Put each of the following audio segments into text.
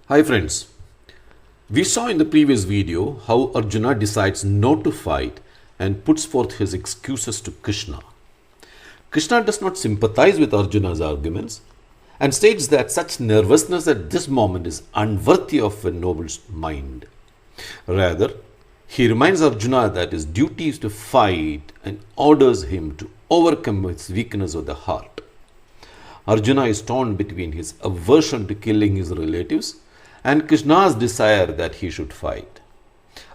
Hi friends, we saw in the previous video how Arjuna decides not to fight and puts forth his excuses to Krishna. Krishna does not sympathize with Arjuna's arguments and states that such nervousness at this moment is unworthy of a noble mind. Rather, he reminds Arjuna that his duty is to fight and orders him to overcome his weakness of the heart. Arjuna is torn between his aversion to killing his relatives and Krishna's desire that he should fight.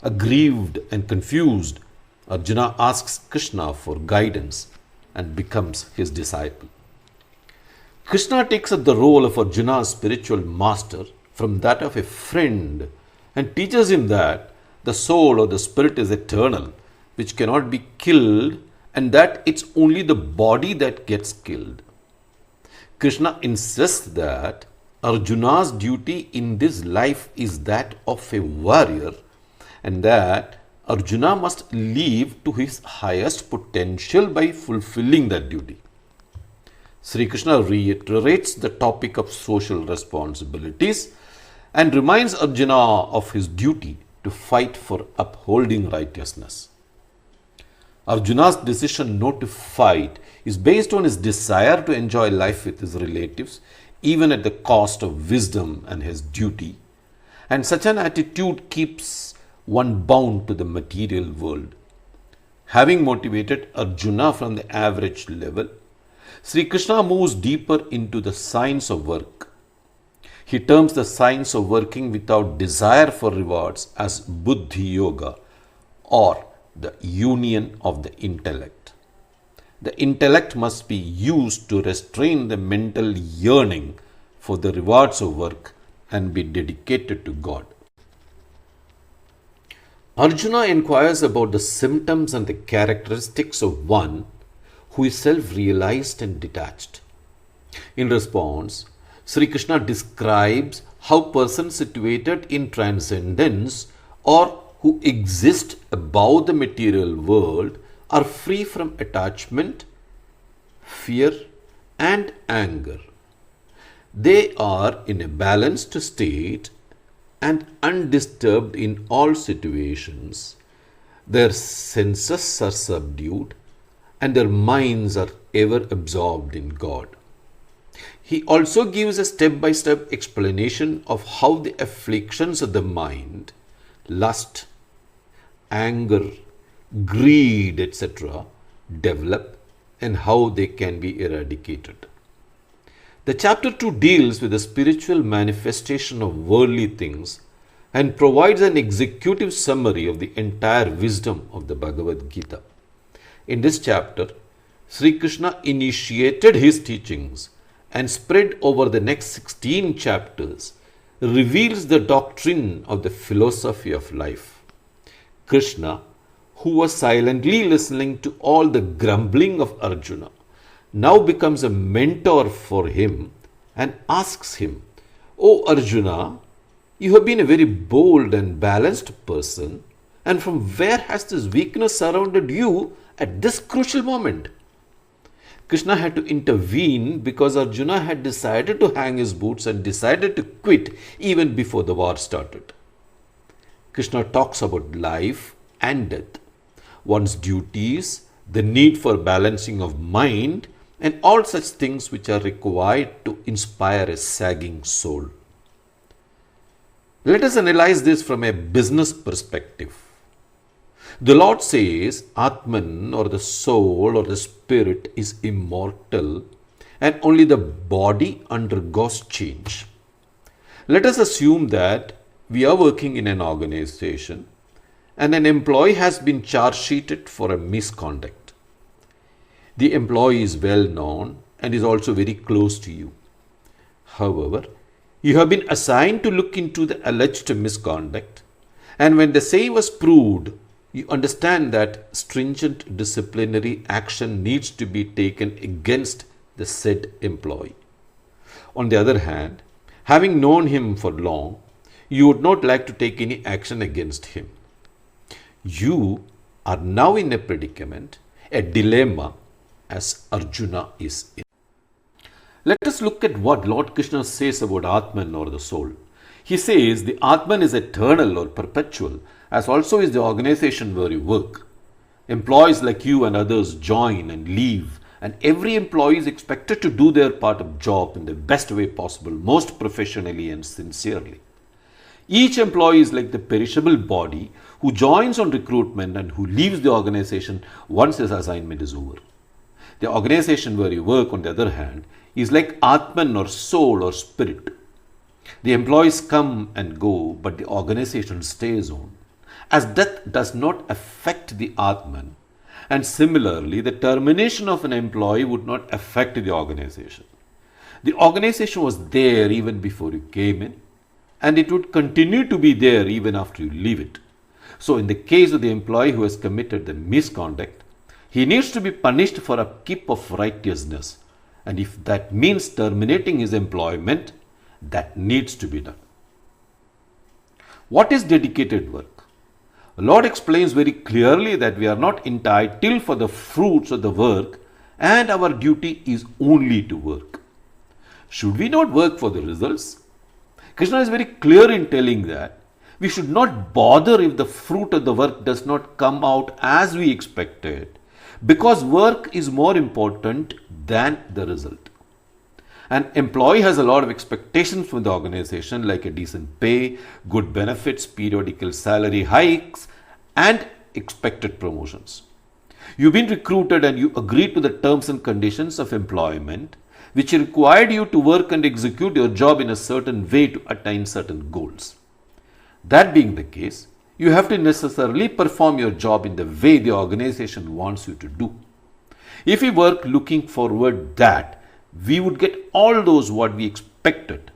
Aggrieved and confused, Arjuna asks Krishna for guidance and becomes his disciple. Krishna takes up the role of Arjuna's spiritual master from that of a friend and teaches him that the soul or the spirit is eternal, which cannot be killed, and that it's only the body that gets killed. Krishna insists that Arjuna's duty in this life is that of a warrior and that Arjuna must live to his highest potential by fulfilling that duty. Sri Krishna reiterates the topic of social responsibilities and reminds Arjuna of his duty to fight for upholding righteousness. Arjuna's decision not to fight is based on his desire to enjoy life with his relatives, even at the cost of wisdom and his duty, and such an attitude keeps one bound to the material world. Having motivated Arjuna from the average level, Sri Krishna moves deeper into the science of work. He terms the science of working without desire for rewards as Buddhi Yoga, or the union of the intellect. The intellect must be used to restrain the mental yearning for the rewards of work and be dedicated to God. Arjuna inquires about the symptoms and the characteristics of one who is self-realized and detached. In response, Sri Krishna describes how persons situated in transcendence or who exist above the material world are free from attachment, fear, and anger. They are in a balanced state and undisturbed in all situations. Their senses are subdued and their minds are ever absorbed in God. He also gives a step-by-step explanation of how the afflictions of the mind, lust, anger, greed, etc., develop and how they can be eradicated. The chapter 2 deals with the spiritual manifestation of worldly things and provides an executive summary of the entire wisdom of the Bhagavad Gita. In this chapter, Sri Krishna initiated his teachings and spread over the next 16 chapters reveals the doctrine of the philosophy of life. Krishna, who was silently listening to all the grumbling of Arjuna, now becomes a mentor for him and asks him, "O Arjuna, you have been a very bold and balanced person, and from where has this weakness surrounded you at this crucial moment?" Krishna had to intervene because Arjuna had decided to hang his boots and decided to quit even before the war started. Krishna talks about life and death, one's duties, the need for balancing of mind, and all such things which are required to inspire a sagging soul. Let us analyze this from a business perspective. The Lord says Atman, or the soul or the spirit, is immortal and only the body undergoes change. Let us assume that we are working in an organization and an employee has been charge sheeted for a misconduct. The employee is well known and is also very close to you. However, you have been assigned to look into the alleged misconduct, and when the same was proved, you understand that stringent disciplinary action needs to be taken against the said employee. On the other hand, having known him for long, you would not like to take any action against him. You are now in a predicament, a dilemma, as Arjuna is in. Let us look at what Lord Krishna says about Atman, or the soul. He says the Atman is eternal or perpetual, as also is the organization where you work. Employees like you and others join and leave, and every employee is expected to do their part of job in the best way possible, most professionally and sincerely. Each employee is like the perishable body who joins on recruitment and who leaves the organization once his assignment is over. The organization where you work, on the other hand, is like Atman or soul or spirit. The employees come and go, but the organization stays on. As death does not affect the Atman, and similarly, the termination of an employee would not affect the organization. The organization was there even before you came in, and it would continue to be there even after you leave it. So, in the case of the employee who has committed the misconduct, he needs to be punished for upkeep of righteousness, and if that means terminating his employment, that needs to be done. What is dedicated work? The Lord explains very clearly that we are not entitled for the fruits of the work, and our duty is only to work. Should we not work for the results? Krishna is very clear in telling that we should not bother if the fruit of the work does not come out as we expected, because work is more important than the result. An employee has a lot of expectations from the organization, like a decent pay, good benefits, periodical salary hikes, and expected promotions. You've been recruited and you agreed to the terms and conditions of employment, which required you to work and execute your job in a certain way to attain certain goals. That being the case, you have to necessarily perform your job in the way the organization wants you to do. If we work looking forward that we would get all those what we expected,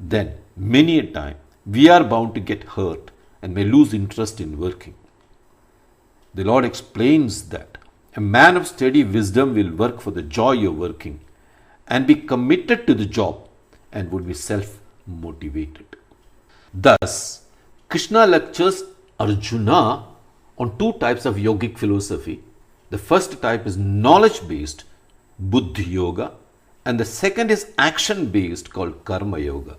then many a time we are bound to get hurt and may lose interest in working. The Lord explains that a man of steady wisdom will work for the joy of working and be committed to the job and would be self-motivated. Thus, Krishna lectures Arjuna on two types of yogic philosophy. The first type is knowledge-based, Buddhi Yoga, and the second is action-based, called Karma Yoga.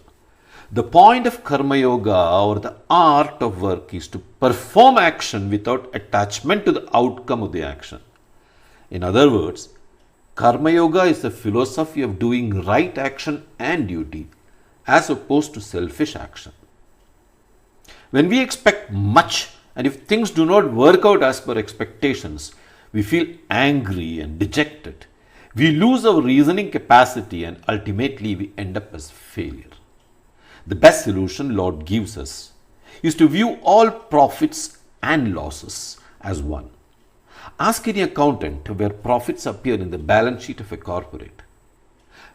The point of Karma Yoga, or the art of work, is to perform action without attachment to the outcome of the action. In other words, Karma Yoga is the philosophy of doing right action and duty as opposed to selfish action. When we expect much, and if things do not work out as per expectations, we feel angry and dejected. We lose our reasoning capacity and ultimately we end up as failure. The best solution Lord gives us is to view all profits and losses as one. Ask any accountant where profits appear in the balance sheet of a corporate.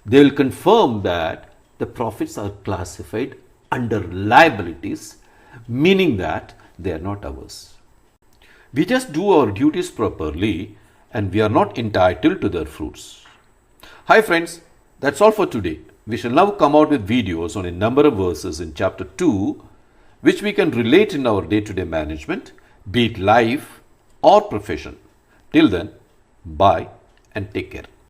They will confirm that the profits are classified under liabilities, meaning that they are not ours. We just do our duties properly and we are not entitled to their fruits. Hi friends, that's all for today. We shall now come out with videos on a number of verses in chapter 2 which we can relate in our day-to-day management, be it life or profession. Till then, bye and take care.